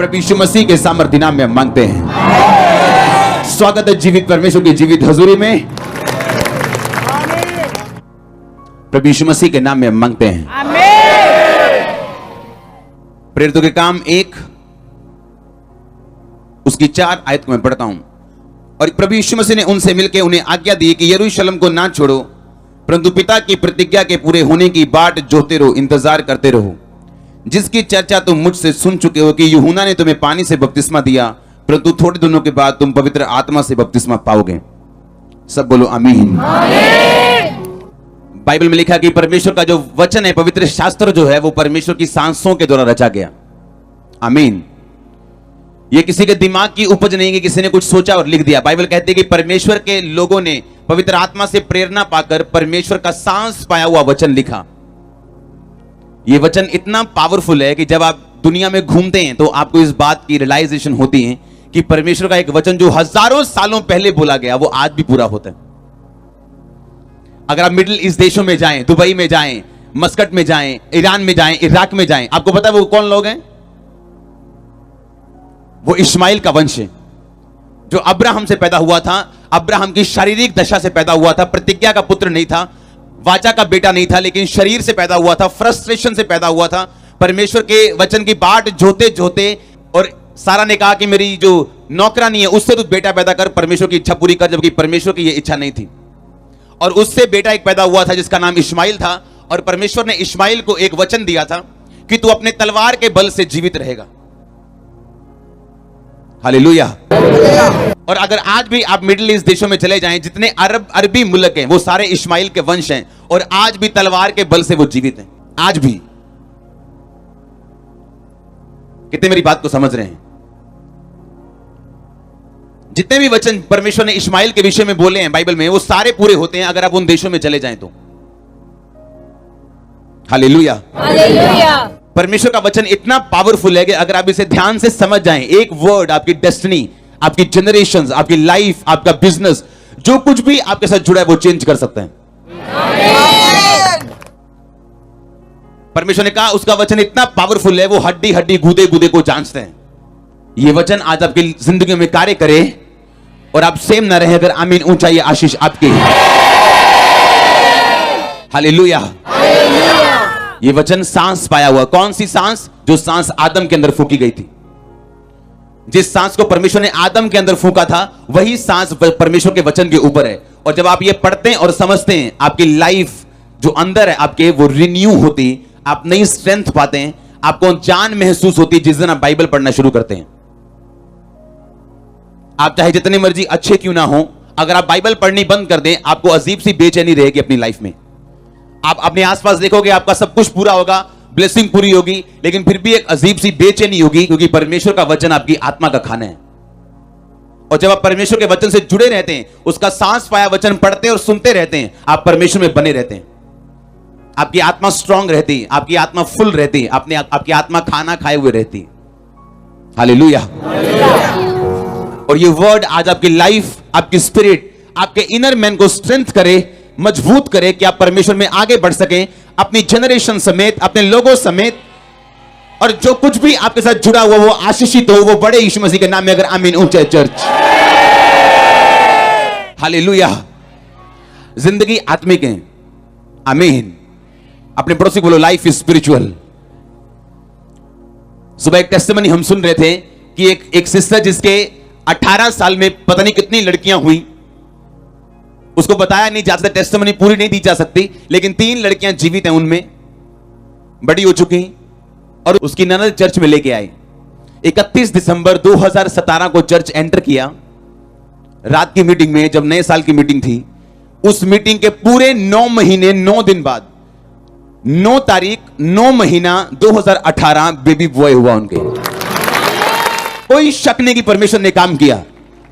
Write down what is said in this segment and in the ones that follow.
प्रभु यीशु मसीह के सामर्थ्य नाम में मांगते हैं। स्वागत है जीवित परमेश्वर की जीवित हजूरी में। प्रभु यीशु मसीह के नाम में मांगते हैं। प्रेरितों के काम 1 उसकी 4 आयत को मैं पढ़ता हूं। और प्रभु यीशु मसीह ने उनसे मिलकर उन्हें आज्ञा दी कि यरूशलेम को ना छोड़ो, परंतु पिता की प्रतिज्ञा के पूरे होने की बाट जोते रहो, इंतजार करते रहो, जिसकी चर्चा तुम मुझसे सुन चुके हो कि यूहन्ना ने तुम्हें पानी से बपतिस्मा दिया, परंतु थोड़े दिनों के बाद तुम पवित्र आत्मा से बपतिस्मा पाओगे। सब बोलो आमीन। बाइबल में लिखा कि परमेश्वर का जो वचन है, पवित्र शास्त्र जो है, वो परमेश्वर की सांसों के द्वारा रचा गया। आमीन। ये किसी के दिमाग की उपज नहीं है, किसी ने कुछ सोचा और लिख दिया। बाइबल कहती है कि परमेश्वर के लोगों ने पवित्र आत्मा से प्रेरणा पाकर परमेश्वर का सांस पाया हुआ वचन लिखा। ये वचन इतना पावरफुल है कि जब आप दुनिया में घूमते हैं तो आपको इस बात की रियलाइजेशन होती है कि परमेश्वर का एक वचन जो हजारों सालों पहले बोला गया वो आज भी पूरा होता है। अगर आप मिडिल ईस्ट देशों में जाएं, दुबई में जाएं, मस्कट में जाएं, ईरान में जाएं, इराक में जाएं, आपको पता है वो कौन लोग हैं? वो इस्माइल का वंश है, जो अब्राहम से पैदा हुआ था। अब्राहम की शारीरिक दशा से पैदा हुआ था, प्रतिज्ञा का पुत्र नहीं था, वाचा का बेटा नहीं था, लेकिन शरीर से पैदा हुआ था, फ्रस्ट्रेशन से पैदा हुआ था। परमेश्वर के वचन की बाट जोते जोते, और सारा ने कहा कि मेरी जो नौकरानी है उससे तू बेटा पैदा कर, परमेश्वर की इच्छा पूरी कर, जबकि परमेश्वर की यह इच्छा नहीं थी। और उससे बेटा एक पैदा हुआ था जिसका नाम इस्माइल था। और परमेश्वर ने इस्माइल को एक वचन दिया था कि तू अपने तलवार के बल से जीवित रहेगा। हालेलुया। और अगर आज भी आप मिडिल ईस्ट देशों में चले जाएं, जितने अरबी मुल्क हैं वो सारे इस्माइल के वंश हैं, और आज भी तलवार के बल से वो जीवित हैं। आज भी। कितने मेरी बात को समझ रहे हैं? जितने भी वचन परमेश्वर ने इस्माइल के विषय में बोले हैं बाइबल में, वो सारे पूरे होते हैं अगर आप उन देशों में चले जाएं तो। हालेलुया। परमेश्वर का वचन इतना पावरफुल है कि अगर आप इसे ध्यान से समझ जाएं, एक वर्ड आपकी डेस्टिनी, आपकी जनरेशंस, आपकी लाइफ, आपका बिजनेस, जो कुछ भी आपके साथ जुड़ा है वो चेंज कर सकते हैं। परमेश्वर ने कहा उसका वचन इतना पावरफुल है, वो हड्डी हड्डी गूदे गूदे को जांचते हैं। ये वचन आज आपकी जिंदगी में कार्य करे और आप सेम ना रहे। अगर आमीन ऊंचा ये आशीष आपकी। हालेलुया। ये वचन सांस पाया हुआ। कौन सी सांस? जो सांस आदम के अंदर फूकी गई थी। जिस सांस को परमेश्वर ने आदम के अंदर फूका था, वही सांस परमेश्वर के वचन के ऊपर है। और जब आप ये पढ़ते हैं और समझते हैं, आपकी लाइफ जो अंदर है आपके, वो रिन्यू होती, आप नई स्ट्रेंथ पाते हैं, आपको जान महसूस होती है जिस दिन आप बाइबल पढ़ना शुरू करते हैं। आप चाहे जितने मर्जी अच्छे क्यों ना हो, अगर आप बाइबल पढ़नी बंद कर दें, आपको अजीब सी बेचैनी रहेगी अपनी लाइफ में। आप अपने आसपास देखोगे, आपका सब कुछ पूरा होगा, ब्लेसिंग पूरी होगी, लेकिन फिर भी एक अजीब सी बेचैनी होगी, क्योंकि परमेश्वर का वचन आपकी आत्मा का खाना है। और जब आप परमेश्वर के वचन से जुड़े रहते हैं, उसका सांस पाया वचन पढ़ते और सुनते रहते हैं, आप परमेश्वर में बने रहते हैं। आपकी आत्मा स्ट्रांग रहती है, आपकी आत्मा फुल रहती है, आपकी आत्मा खाना खाए हुए रहती है। हालेलुया। और ये वर्ड आज आपकी लाइफ, आपकी स्पिरिट, आपके इनर मैन को स्ट्रेंथ करे, मजबूत करे कि आप परमेश्वर में आगे बढ़ सकें, अपनी जनरेशन समेत, अपने लोगों समेत, और जो कुछ भी आपके साथ जुड़ा हुआ वो आशीषित हो, वो बड़े यीशु मसीह के नाम में। अगर आमीन ऊंचे चर्च। हालेलुया। जिंदगी आत्मिक है। आमीन। अपने पड़ोसी को बोलो लाइफ इज स्पिरिचुअल। सुबह एक टेस्टिमनी हम सुन रहे थे कि एक सिस्टर जिसके 18 साल में पता नहीं कितनी लड़कियां हुई, उसको बताया नहीं जा सकता, टेस्टिमनी पूरी नहीं दी जा सकती, लेकिन 3 लड़कियां जीवित हैं, उनमें बड़ी हो चुकी, और उसकी ननद चर्च में लेके आई। 31 दिसंबर 2017 को चर्च एंटर किया, रात की मीटिंग में, जब नए साल की मीटिंग थी। उस मीटिंग के पूरे 9 महीने 9 दिन बाद 9 तारीख 9 महीना 2018 बेबी बॉय हुआ उनके। कोई शक नहीं कि परमेश्वर ने काम किया।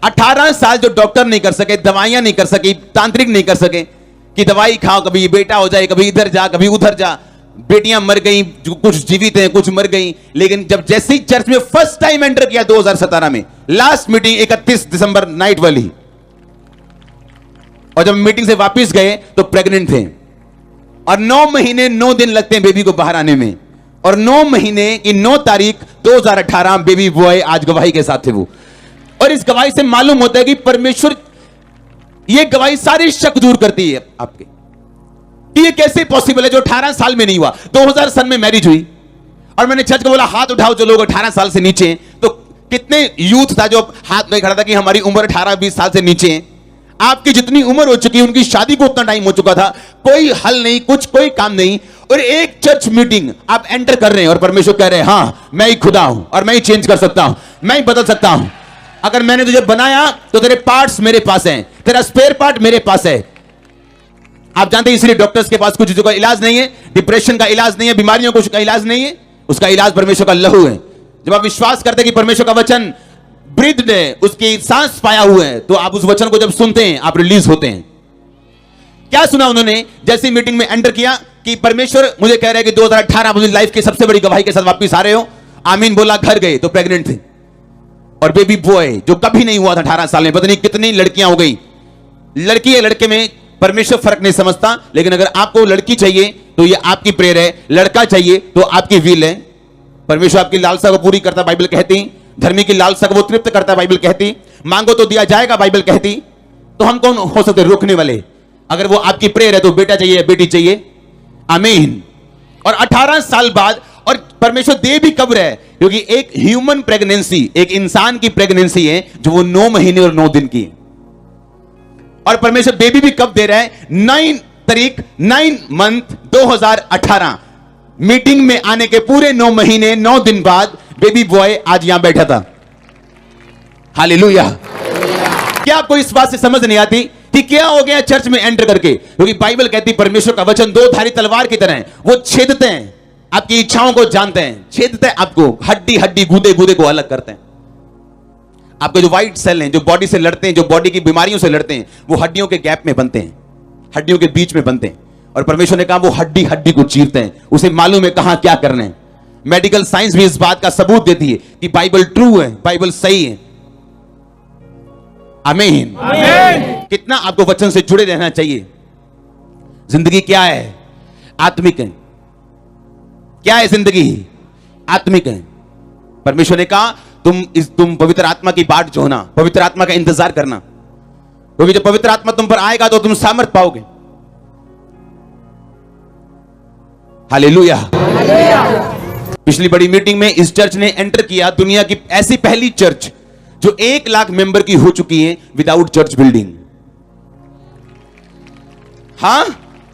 18 साल जो डॉक्टर नहीं कर सके, दवाइयां नहीं कर सके, तांत्रिक नहीं कर सके कि दवाई खाओ, कभी बेटा हो जाए, कभी इधर जा, कभी उधर जा। बेटियां मर गई, कुछ जीवित हैं, कुछ मर गई। लेकिन जब जैसे ही चर्च में फर्स्ट टाइम एंटर किया 2017 में, लास्ट मीटिंग 31 दिसंबर नाइट वाली, और जब मीटिंग से वापस गए तो प्रेग्नेंट थे। और 9 महीने 9 दिन लगते हैं बेबी को बाहर आने में। और 9 महीने की 9 तारीख 2018 बेबी बॉय आज गवाही के साथ थे वो। और इस गवाही से मालूम होता है कि परमेश्वर, ये गवाही सारी शक दूर करती है आपके कि ये कैसे पॉसिबल है जो 18 साल में नहीं हुआ। 2000 सन में मैरिज हुई और मैंने चर्च को बोला हाथ उठाओ जो लोग 18 साल से नीचे हैं। तो कितने यूथ था जो हाथ में खड़ा था कि हमारी उम्र 18-20 साल से नीचे है। आपकी जितनी उम्र हो चुकी है, उनकी शादी को उतना टाइम हो चुका था, कोई हल नहीं, कुछ कोई काम नहीं। और एक चर्च मीटिंग आप एंटर कर रहे हैं और परमेश्वर कह रहे हैं हाँ मैं ही खुदा हूं और मैं ही चेंज कर सकता हूं, मैं ही बदल सकता हूं। अगर मैंने तुझे बनाया तो तेरे पार्ट्स मेरे पास हैं, तेरा स्पेयर पार्ट मेरे पास है। आप जानते हैं इसलिए डॉक्टर्स के पास कुछ चीजों का इलाज नहीं है, डिप्रेशन का इलाज नहीं है, बीमारियों को का इलाज नहीं है, उसका इलाज परमेश्वर का लहू है। जब आप विश्वास करते हैं कि परमेश्वर का वचन ब्रीथ्ड है, उसकी सांस पाया हुआ है, तो आप उस वचन को जब सुनते हैं आप रिलीज होते हैं। क्या सुना उन्होंने जैसी मीटिंग में एंटर किया कि परमेश्वर मुझे कह रहे हैं कि 2018 मुझे लाइफ की सबसे बड़ी गवाही के साथ वापस आ रहे हो। आमीन बोला, घर गए तो प्रेग्नेंट थे और बेबी बॉय जो कभी नहीं हुआ था 18 साल में, पता नहीं कितनी लड़कियां हो गई। लड़की है लड़के में परमेश्वर फर्क नहीं समझता, लेकिन अगर आपको लड़की चाहिए तो ये आपकी प्रेयर है, लड़का चाहिए तो आपकी विल है। परमेश्वर आपकी लालसा को पूरी करता बाइबल कहती, धर्मी की लालसा को वो तृप्त करता बाइबल कहती, मांगो तो दिया जाएगा बाइबल कहती। तो हम कौन हो सकते रोकने वाले? अगर वो आपकी प्रेयर है तो बेटा चाहिए बेटी चाहिए, आमीन। और 18 साल बाद, और परमेश्वर दे भी कब रहे, क्योंकि एक ह्यूमन प्रेगनेंसी, एक इंसान की प्रेगनेंसी है जो वो 9 महीने और 9 दिन की है। और परमेश्वर बेबी भी कब दे रहा है? 9 तारीख 9 मंथ 2018 मीटिंग में आने के पूरे 9 महीने 9 दिन बाद बेबी बॉय आज यहां बैठा था। हालेलुया। क्या आपको इस बात से समझ नहीं आती कि क्या हो गया चर्च में एंटर करके? क्योंकि बाइबल कहती परमेश्वर का वचन 2 धारी तलवार की तरह है, वो छेदते हैं, आपकी इच्छाओं को जानते हैं, छेदते हैं आपको, हड्डी हड्डी गूदे गूदे को अलग करते हैं। आपके जो व्हाइट सेल हैं जो बॉडी से लड़ते हैं, जो बॉडी की बीमारियों से लड़ते हैं, वो हड्डियों के गैप में बनते हैं, हड्डियों के बीच में बनते हैं। और परमेश्वर ने कहा वो हड्डी हड्डी को चीरते हैं, उसे मालूम है कहां क्या करना है। मेडिकल साइंस भी इस बात का सबूत देती है कि बाइबल ट्रू है, बाइबल सही है। आमीन। कितना आपको वचन से जुड़े रहना चाहिए। जिंदगी क्या है? आत्मिक है। क्या है जिंदगी? आत्मिक है। परमेश्वर ने कहा तुम पवित्र आत्मा की बाट जो ना, पवित्र आत्मा का इंतजार करना, क्योंकि जब पवित्र आत्मा तुम पर आएगा तो तुम सामर्थ पाओगे। हालेलुया। पिछली बड़ी मीटिंग में इस चर्च ने एंटर किया, दुनिया की ऐसी पहली चर्च जो 1 लाख मेंबर की हो चुकी है विदाउट चर्च बिल्डिंग। हां,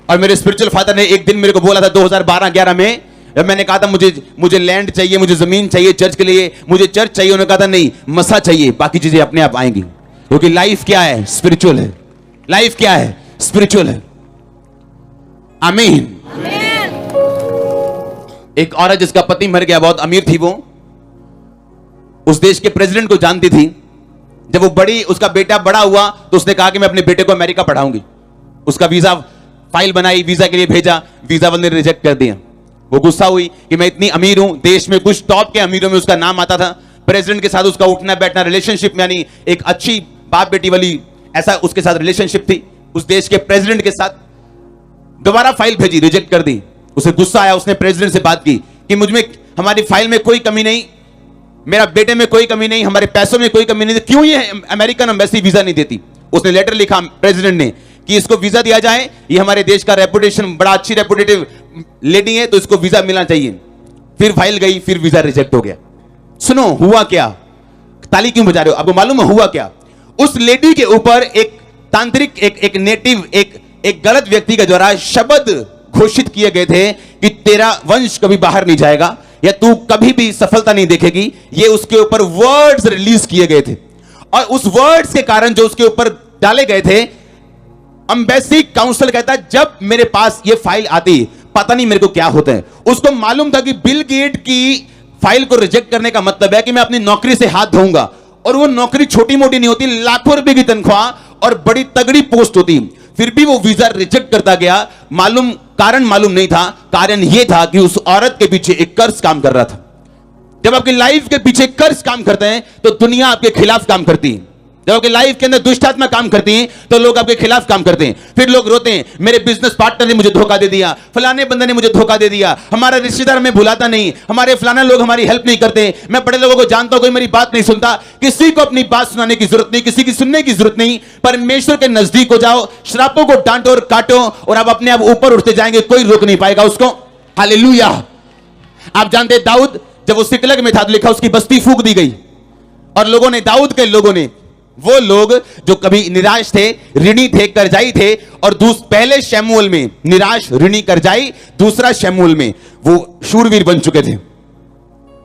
और मेरे स्पिरिचुअल फादर ने एक दिन मेरे को बोला था 2012-11 में, जब मैंने कहा था मुझे लैंड चाहिए, मुझे जमीन चाहिए चर्च के लिए, मुझे चर्च चाहिए, उन्होंने कहा था नहीं, मसा चाहिए, बाकी चीजें अपने आप आएंगी। क्योंकि लाइफ क्या है? स्पिरिचुअल है। लाइफ क्या है? स्पिरिचुअल है। आमीन। एक औरत जिसका पति मर गया, बहुत अमीर थी, वो उस देश के प्रेसिडेंट को जानती थी। जब वो उसका बेटा बड़ा हुआ तो उसने कहा कि मैं अपने बेटे को अमेरिका पढ़ाऊंगी। उसका वीजा फाइल बनाई, वीजा के लिए भेजा, वीजा वाले ने रिजेक्ट कर दिया। वो गुस्सा हुई कि मैं इतनी अमीर हूं, देश में कुछ टॉप के अमीरों में उसका नाम आता था, प्रेसिडेंट के साथ उसका उठना बैठना, रिलेशनशिप यानी एक अच्छी बाप बेटी वाली, ऐसा उसके साथ रिलेशनशिप थी उस देश के प्रेसिडेंट के साथ। दोबारा फाइल भेजी, रिजेक्ट कर दी। उसे गुस्सा आया, उसने प्रेसिडेंट से बात की कि मुझमें, हमारी फाइल में कोई कमी नहीं, मेरा बेटे में कोई कमी नहीं, हमारे पैसों में कोई कमी नहीं, क्यों ये अमेरिकन एम्बेसी वीजा नहीं देती? उसने लेटर लिखा प्रेसिडेंट ने कि इसको वीजा दिया जाए, ये हमारे देश का रेपुटेशन, बड़ा अच्छी रेपुटेटिव लेडी है, तो इसको वीजा मिलना चाहिए। फिर फाइल गई, फिर वीजा रिजेक्ट हो गया। सुनो हुआ क्या? ताली क्यों बजा रहे हो? आपको मालूम है हुआ क्या? उस लेडी के ऊपर एक तांत्रिक, एक नेटिव, एक गलत व्यक्ति के द्वारा शब्द घोषित किए गए थे कि तेरा वंश कभी बाहर नहीं जाएगा या तू कभी भी सफलता नहीं देखेगी। ये उसके ऊपर वर्ड्स रिलीज किए गए थे, और उस वर्ड्स के कारण जो उसके ऊपर डाले गए थे, एम्बेसी काउंसिल कहता जब मेरे पास ये फाइल आती पता नहीं मेरे को क्या होता है। उसको मालूम था कि बिल गेट की फाइल को रिजेक्ट करने का मतलब है कि मैं अपनी नौकरी से हाथ धोऊंगा, और वो नौकरी छोटी मोटी नहीं होती, लाखों रुपए की तनख्वाह और बड़ी तगड़ी पोस्ट होती। फिर भी वो वीजा रिजेक्ट करता गया। कारण मालूम नहीं था, कारण यह था कि उस औरत के पीछे एक कर्ज काम कर रहा था। जब आपकी लाइफ के पीछे कर्ज काम करते हैं तो दुनिया आपके खिलाफ काम करती है। जब आपकी लाइफ के अंदर दुष्ट आत्मा काम करती हैं तो लोग आपके खिलाफ काम करते हैं, फिर लोग रोते हैं, मेरे बिजनेस पार्टनर ने मुझे धोखा दे दिया, फलाने बंदे ने मुझे धोखा दे दिया, हमारा रिश्तेदार हमें भुलाता नहीं, हमारे फलाना लोग हमारी हेल्प नहीं करते, मैं बड़े लोगों को जानता हूं कोई मेरी बात नहीं सुनता। किसी को अपनी बात सुनाने की जरूरत नहीं, किसी की सुनने की जरूरत नहीं। परमेश्वर के नजदीक हो जाओ, श्रापों को डांटो और काटो और आप अपने आप ऊपर उठते जाएंगे, कोई रोक नहीं पाएगा उसको। हालेलुया। आप जानते दाऊद जब वो सिकलग में था तो लिखा उसकी बस्ती फूंक दी गई, और लोगों ने, दाऊद के लोगों ने, वो लोग जो कभी निराश थे, ऋणी थे, कर्जाई थे, और पहले शमूएल में निराश, ऋणी, कर्जाई, दूसरा शमूएल में वो शूरवीर बन चुके थे।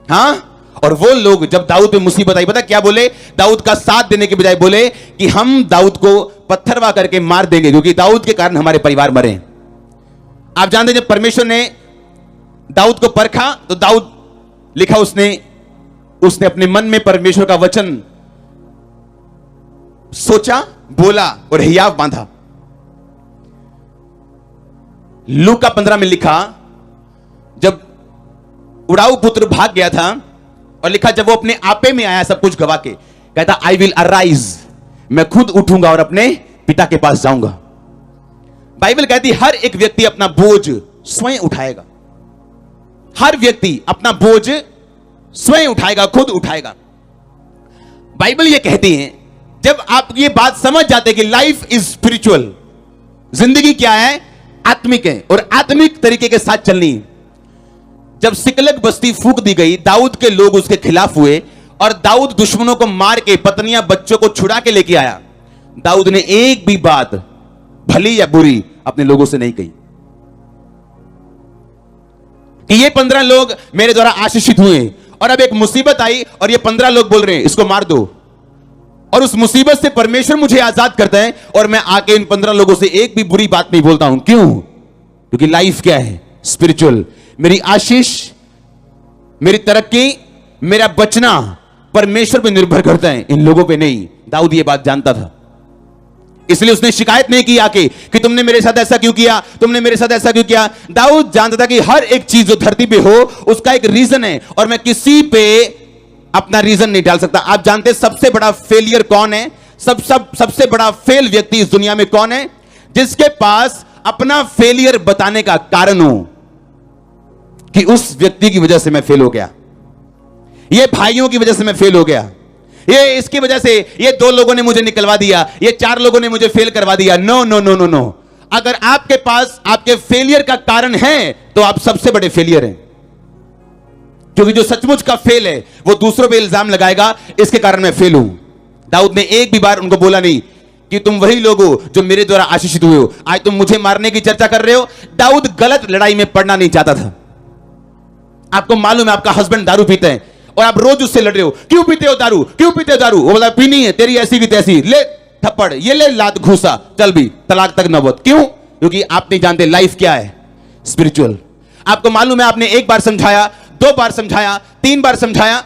हां, और वो लोग जब दाऊद पे मुसीबत आई, पता क्या बोले? दाऊद का साथ देने के बजाय बोले कि हम दाऊद को पत्थरवा करके मार देंगे क्योंकि दाऊद के कारण हमारे परिवार मरे। आप जानते जब परमेश्वर ने दाऊद को परखा तो दाऊद, लिखा उसने अपने मन में परमेश्वर का वचन सोचा, बोला और हियाव बांधा। लूका 15 में लिखा जब उड़ाऊ पुत्र भाग गया था, और लिखा जब वो अपने आपे में आया सब कुछ गवा के, कहता आई विल अराइज, मैं खुद उठूंगा और अपने पिता के पास जाऊंगा। बाइबल कहती हर एक व्यक्ति अपना बोझ स्वयं उठाएगा, हर व्यक्ति अपना बोझ स्वयं उठाएगा, खुद उठाएगा। बाइबल ये कहती है जब आप ये बात समझ जाते कि लाइफ इज स्पिरिचुअल, जिंदगी क्या है? आत्मिक है, और आत्मिक तरीके के साथ चलनी। जब सिकलग बस्ती फूंक दी गई, दाऊद के लोग उसके खिलाफ हुए और दाऊद दुश्मनों को मार के पत्नियां बच्चों को छुड़ा के लेके आया। दाऊद ने एक भी बात भली या बुरी अपने लोगों से नहीं कही कि ये 15 लोग मेरे द्वारा आशीषित हुए, और अब एक मुसीबत आई और ये 15 लोग बोल रहे हैं इसको मार दो, और उस मुसीबत से परमेश्वर मुझे आजाद करता है और मैं आके इन 15 लोगों से एक भी बुरी बात नहीं बोलता हूं। क्यों? क्योंकि लाइफ क्या है? स्पिरिचुअल। मेरी आशीष, मेरी तरक्की, मेरा बचना परमेश्वर पे निर्भर करता है, इन लोगों पे नहीं। दाऊद ये बात जानता था, इसलिए उसने शिकायत नहीं की आके कि तुमने मेरे साथ ऐसा क्यों किया, तुमने मेरे साथ ऐसा क्यों किया। दाऊद जानता था कि हर एक चीज जो धरती पे हो उसका एक रीजन है, और मैं किसी पे अपना रीजन नहीं डाल सकता। आप जानते सबसे बड़ा फेलियर कौन है? सबसे बड़ा फेल व्यक्ति इस दुनिया में कौन है? जिसके पास अपना फेलियर बताने का कारण हो कि उस व्यक्ति की वजह से मैं फेल हो गया, ये भाइयों की वजह से मैं फेल हो गया, ये इसकी वजह से ये 2 लोगों ने मुझे निकलवा दिया, ये 4 लोगों ने मुझे फेल करवा दिया। No no no no no. अगर आपके पास आपके फेलियर का कारण है तो आप सबसे बड़े फेलियर हैं, क्योंकि जो सचमुच का फेल है वो दूसरों पे इल्जाम लगाएगा, इसके कारण मैं फेल हूं। दाऊद ने एक भी बार उनको बोला नहीं कि तुम वही लोग हो जो मेरे द्वारा आशीषित हुए हो, आज तुम मुझे मारने की चर्चा कर रहे हो। दाऊद गलत लड़ाई में पड़ना नहीं चाहता था। आपको मालूम है आपका हस्बैंड दारू पीता है और आप रोज उससे लड़ रहे हो, क्यों पीते हो दारू, क्यों पीते हो दारू? वो बोला पीनी है, तेरी ऐसी की तैसी, ले थप्पड़, ये ले लात घूसा, चल भी तलाक तक नौबत। क्यों? क्योंकि आप नहीं जानते लाइफ क्या है? स्पिरिचुअल। आपको मालूम है आपने एक बार समझाया, 2 बार समझाया, 3 बार समझाया,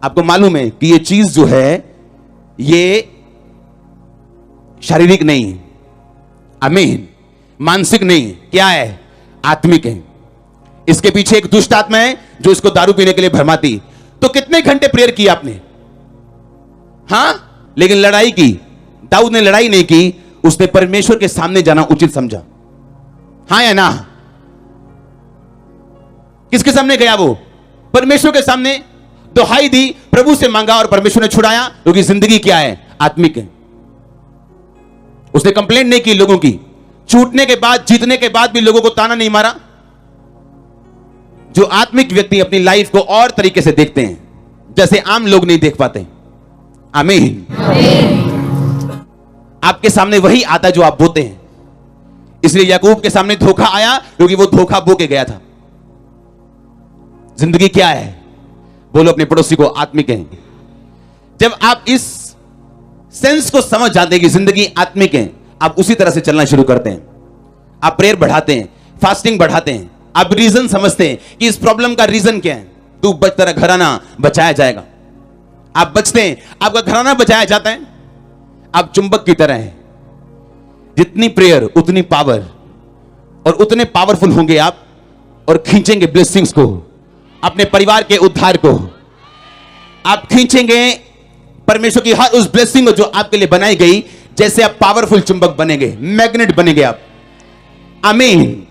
आपको मालूम है कि ये चीज जो है ये शारीरिक नहीं, आमीन, मानसिक नहीं, क्या है? आत्मिक है। इसके पीछे एक दुष्ट आत्मा है जो इसको दारू पीने के लिए भरमाती। तो कितने घंटे प्रेयर की आपने? हां, लेकिन लड़ाई की। दाऊद ने लड़ाई नहीं की, उसने परमेश्वर के सामने जाना उचित समझा। हां या ना? किसके सामने गया वो? परमेश्वर के सामने दुहाई दी, प्रभु से मांगा और परमेश्वर ने छुड़ाया, क्योंकि जिंदगी क्या है? आत्मिक है। उसने कंप्लेंट नहीं की लोगों की, छूटने के बाद, जीतने के बाद भी लोगों को ताना नहीं मारा। जो आत्मिक व्यक्ति अपनी लाइफ को और तरीके से देखते हैं, जैसे आम लोग नहीं देख पाते। आमीन। आपके सामने वही आता जो आप बोते हैं। इसलिए याकूब के सामने धोखा आया क्योंकि वो धोखा बो के गया था। जिंदगी क्या है? बोलो अपने पड़ोसी को, आत्मिक है। जब आप इस सेंस को समझ जाते हैं कि जिंदगी आत्मिक है, आप उसी तरह से चलना शुरू करते हैं। आप प्रेयर बढ़ाते हैं, फास्टिंग बढ़ाते हैं, आप रीजन समझते हैं कि इस प्रॉब्लम का रीजन क्या है। तू बच, तेरा घराना बचाया जाएगा। आप बचते हैं, आपका घराना बचाया जाता है। आप चुंबक की तरह हैं, जितनी प्रेयर उतनी पावर, और उतने पावरफुल होंगे आप, और खींचेंगे ब्लेसिंग्स को, अपने परिवार के उद्धार को। आप खींचेंगे परमेश्वर की हर उस ब्लेसिंग जो आपके लिए बनाई गई, जैसे आप पावरफुल चुंबक बनेंगे, मैग्नेट बनेंगे आप। आमीन।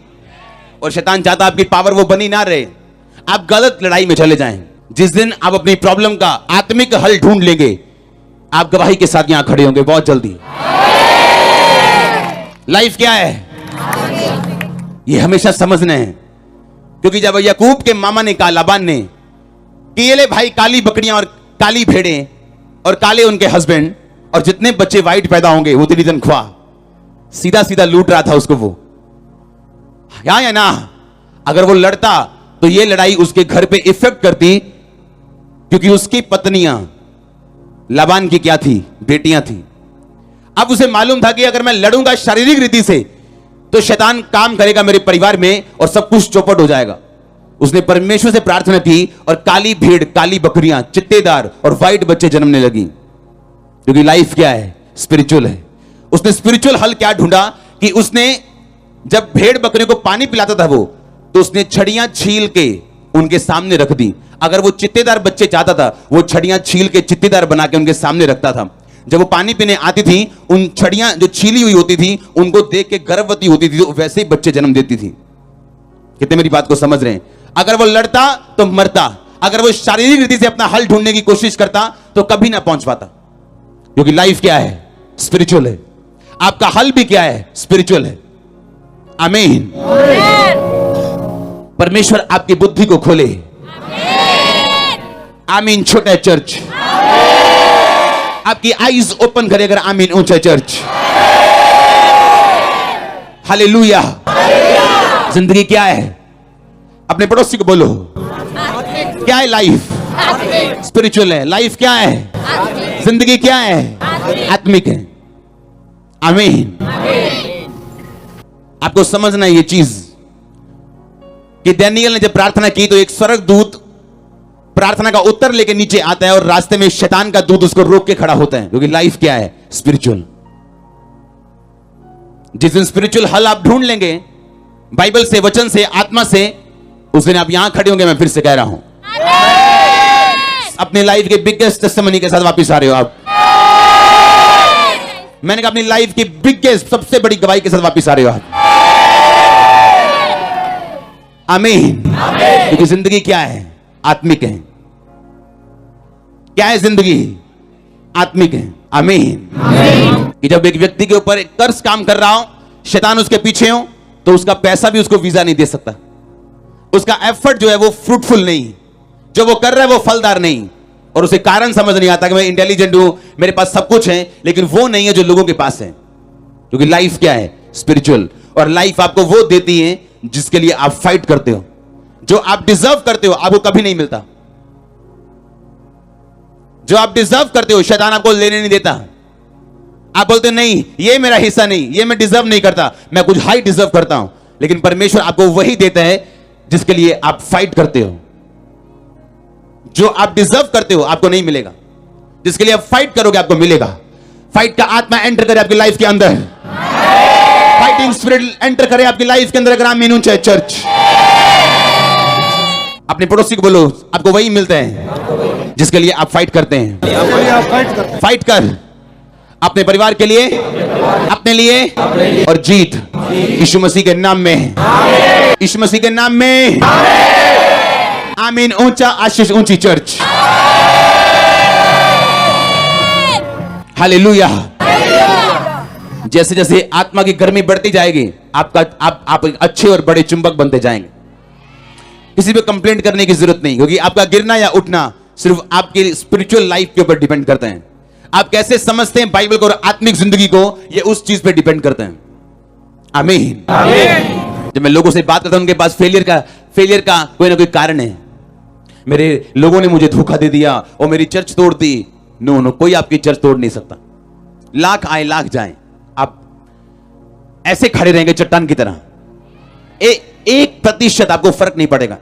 और शैतान चाहता आपकी पावर वो बनी ना रहे, आप गलत लड़ाई में चले जाएं। जिस दिन आप अपनी प्रॉब्लम का आत्मिक हल ढूंढ लेंगे, आप गवाही के साथ यहां खड़े होंगे बहुत जल्दी। लाइफ क्या है ये हमेशा समझना है, क्योंकि जब याकूब के मामा ने कहा, लाबान ने, कि ये ले भाई काली बकरियां और काली भेड़ें और काले उनके हस्बैंड, और जितने बच्चे वाइट पैदा होंगे वो तेरी तनख्वाह, सीधा सीधा लूट रहा था उसको वो, या ना। अगर वो लड़ता तो ये लड़ाई उसके घर पे इफेक्ट करती, क्योंकि उसकी पत्नियां लाबान की क्या थी, बेटियां थी। अब उसे मालूम था कि अगर मैं लड़ूंगा शारीरिक रीति से तो शैतान काम करेगा मेरे परिवार में और सब कुछ चौपट हो जाएगा। उसने परमेश्वर से प्रार्थना की और काली भेड़, काली बकरियां, चित्तेदार और व्हाइट बच्चे जन्मने लगी। क्योंकि लाइफ क्या है, स्पिरिचुअल है। उसने स्पिरिचुअल हल क्या ढूंढा कि उसने जब भेड़ बकरियों को पानी पिलाता था वो, तो उसने छड़ियां छील के उनके सामने रख दी। अगर वो चित्तेदार बच्चे चाहता था, वो छड़ियां छील के चित्तेदार बना के उनके सामने रखता था। जब वो पानी पीने आती थी, उन छड़ियां जो छीली हुई होती थी उनको देख के गर्भवती होती थी, तो वैसे ही बच्चे जन्म देती थी। कितने मेरी बात को समझ रहे हैं? अगर वो लड़ता तो मरता, अगर वो शारीरिक रीति से अपना हल ढूंढने की कोशिश करता तो कभी ना पहुंच पाता। क्योंकि लाइफ क्या है, स्पिरिचुअल है। आपका हल भी क्या है, स्पिरिचुअल है। आमीन। परमेश्वर आपकी बुद्धि को खोले। आमीन। छोटा चर्च आपकी आईज ओपन करे, अगर आमीन ऊंचा चर्च। हालेलुया। जिंदगी क्या है? अपने पड़ोसी को बोलो, क्या है लाइफ? स्पिरिचुअल है। लाइफ क्या है? जिंदगी क्या है? आत्मिक है। आमीन। आपको समझना है ये चीज कि दानियेल ने जब प्रार्थना की तो एक स्वर्गदूत प्रार्थना का उत्तर लेके नीचे आता है और रास्ते में शैतान का दूत उसको रोक के खड़ा होता है। क्योंकि लाइफ क्या है? स्पिरिचुअल। जिस दिन स्पिरिचुअल हल आप ढूंढ लेंगे बाइबल से, वचन से, आत्मा से, उस दिन आप यहां खड़े होंगे। मैं फिर से कह रहा हूं, अपने लाइफ के बिगेस्ट टेस्टिमनी के साथ वापस आ रहे हो आप। मैंने कहा अपनी लाइफ की बिगेस्ट, सबसे बड़ी गवाही के साथ वापस आ रहे हो आप। आमीन। क्योंकि जिंदगी क्या है? आत्मिक है। क्या है जिंदगी? आत्मिक है। आमीन। कि जब एक व्यक्ति के ऊपर एक कर्ज काम कर रहा हो, शैतान उसके पीछे हो, तो उसका पैसा भी उसको वीजा नहीं दे सकता। उसका एफर्ट जो है वो फ्रूटफुल नहीं, जो वो कर रहा है वो फलदार नहीं, और उसे कारण समझ नहीं आता कि मैं इंटेलिजेंट हूं, मेरे पास सब कुछ है, लेकिन वो नहीं है जो लोगों के पास है। क्योंकि लाइफ क्या है? स्पिरिचुअल। और लाइफ आपको वो देती है जिसके लिए आप फाइट करते हो। जो आप डिजर्व करते हो आपको कभी नहीं मिलता। जो आप डिजर्व करते हो शैतान आपको लेने नहीं देता। आप बोलते हो नहीं, ये मेरा हिस्सा नहीं, ये मैं डिजर्व नहीं करता, मैं कुछ हाई डिजर्व करता हूं। लेकिन परमेश्वर आपको वही देता है जिसके लिए आप फाइट करते हो। जो आप डिजर्व करते हो आपको नहीं मिलेगा, जिसके लिए आप फाइट करोगे आपको मिलेगा। फाइट का आत्मा एंटर करे आपकी लाइफ के अंदर, फाइटिंग स्पिरिट एंटर करे आपकी लाइफ के अंदर। अगर आप मीनू चाहे चर्च, अपने पड़ोसी को बोलो आपको वही मिलता है जिसके लिए आप फाइट करते हैं। फाइट कर अपने परिवार के लिए, अपने लिए, और जीत यीशु मसीह के नाम में, यीशु मसीह के नाम में। आमीन। ऊंचा आशीष, ऊंची चर्च। हालेलुया। जैसे जैसे आत्मा की गर्मी बढ़ती जाएगी, आप अच्छे और बड़े चुंबक बनते जाएंगे। किसी पे कंप्लेंट करने की जरूरत नहीं, क्योंकि आपका गिरना या उठना सिर्फ आपकी स्पिरिचुअल लाइफ के ऊपर डिपेंड करते हैं। आप कैसे समझते हैं बाइबल को और आत्मिक जिंदगी को, ये उस चीज पे डिपेंड करते हैं। आमीन। जब मैं लोगों से बात करता हूं उनके पास फेलियर का कोई ना कोई कारण है। मेरे लोगों ने मुझे धोखा दे दिया और मेरी चर्च तोड़ दी। नो, कोई आपकी चर्च तोड़ नहीं सकता। लाख आए लाख जाएं, आप ऐसे खड़े रहेंगे चट्टान की तरह। 1% आपको फर्क नहीं पड़ेगा।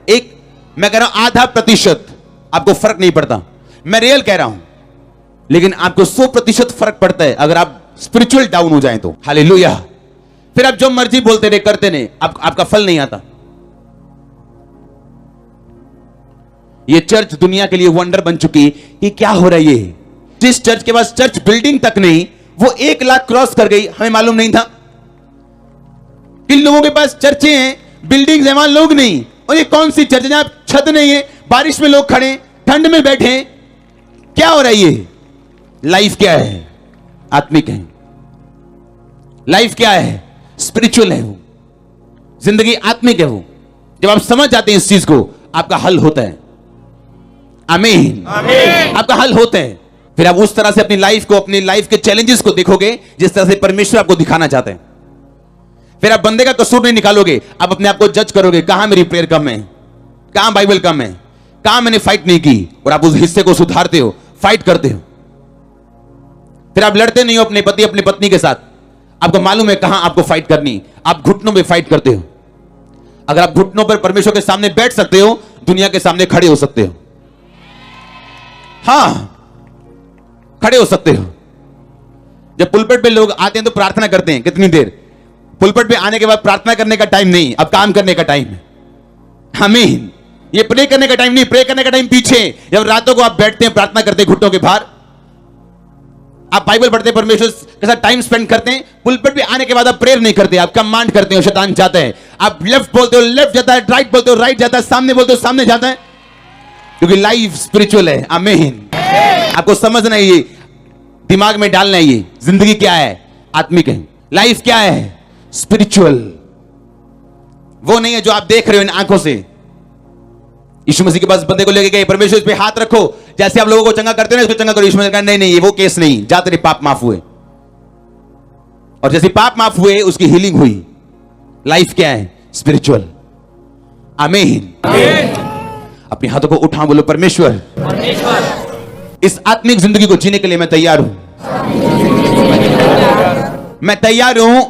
मैं कह रहा हूं 0.5% आपको फर्क नहीं पड़ता। मैं रियल कह रहा हूं। लेकिन आपको 100% फर्क पड़ता है अगर आप स्पिरिचुअल डाउन हो जाएं तो। हालेलुया। फिर आप जो मर्जी बोलते रहे, करते रहे, आपका फल नहीं आता। ये चर्च दुनिया के लिए वंडर बन चुकी कि क्या हो रहा है जिस चर्च के पास चर्च बिल्डिंग तक नहीं, वो 1 लाख क्रॉस कर गई, हमें मालूम नहीं था। किन लोगों के पास चर्चे हैं, बिल्डिंग्स हैं, वहां लोग नहीं। और ये कौन सी चर्च है जहां छत नहीं है, बारिश में लोग खड़े, ठंड में बैठे? क्या हो रहा है ये? लाइफ क्या है? आत्मिक है। लाइफ क्या है? स्पिरिचुअल है। वो जिंदगी आत्मिक है। वो जब आप समझ जाते हैं इस चीज को, आपका हल होता है। आमीन, आमीन। आपका हल होता है। फिर आप उस तरह से अपनी लाइफ को, अपनी लाइफ के चैलेंजेस को देखोगे जिस तरह से परमेश्वर आपको दिखाना चाहते हैं। फिर आप बंदे का कसूर नहीं निकालोगे, आप अपने आप को जज करोगे, कहां मेरी प्रेयर कम है, कहां बाइबल कम है, कहां मैंने फाइट नहीं की, और आप उस हिस्से को सुधारते हो, फाइट करते हो। फिर आप लड़ते नहीं हो अपने पति अपनी पत्नी के साथ, आपको मालूम है कहां आपको फाइट करनी, आप घुटनों में फाइट करते हो। अगर आप घुटनों पर परमेश्वर के सामने बैठ सकते हो, दुनिया के सामने खड़े हो सकते हो। हां, खड़े हो सकते हो। जब पुलपिट पे लोग आते हैं तो प्रार्थना करते हैं, कितनी देर? पुलपिट पे आने के बाद प्रार्थना करने का टाइम नहीं, अब काम करने का टाइम है। आमीन। ये प्रे करने का टाइम नहीं, प्रे करने का टाइम पीछे। जब रातों को आप बैठते हैं, प्रार्थना करते हैं घुटनों के बाहर, आप बाइबल पढ़ते हैं, परमेश्वर के साथ टाइम स्पेंड करते हैं। पुलपिट पे आने के बाद आप प्रेयर नहीं करते, आप कमांड करते हो, शैतान जाता है। आप लेफ्ट बोलते हो, लेफ्ट जाता है, राइट बोलते हो, राइट जाता है, सामने बोलते हो, सामने जाता है, क्योंकि लाइफ स्पिरिचुअल है। आमीन। आपको समझना है, ये दिमाग में डालना है, ये जिंदगी क्या है? आत्मिक है। लाइफ क्या है? स्पिरिचुअल। वो नहीं है जो आप देख रहे हो इन आंखों से। यीशु मसीह के पास बंदे को लेके गए, परमेश्वर इस पे हाथ रखो, जैसे आप लोगों को चंगा करते हो ना, इसको चंगा करो। यीशु मसीह ने कहा नहीं नहीं, ये वो केस नहीं, जा तेरे पाप माफ हुए। और जैसे पाप माफ हुए, उसकी हीलिंग हुई। लाइफ क्या है? स्पिरिचुअल। आमीन। अपने हाथों को उठा, बोलो परमेश्वर, इस आत्मिक जिंदगी को जीने के लिए मैं तैयार हूं। मैं तैयार हूं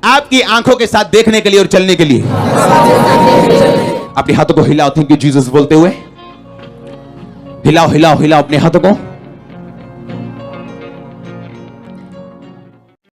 आपकी आंखों के साथ देखने के लिए और चलने के लिए। अपने हाथों को हिलाओ, थैंक यू जीसस बोलते हुए। हिलाओ हिलाओ हिलाओ अपने हाथों को।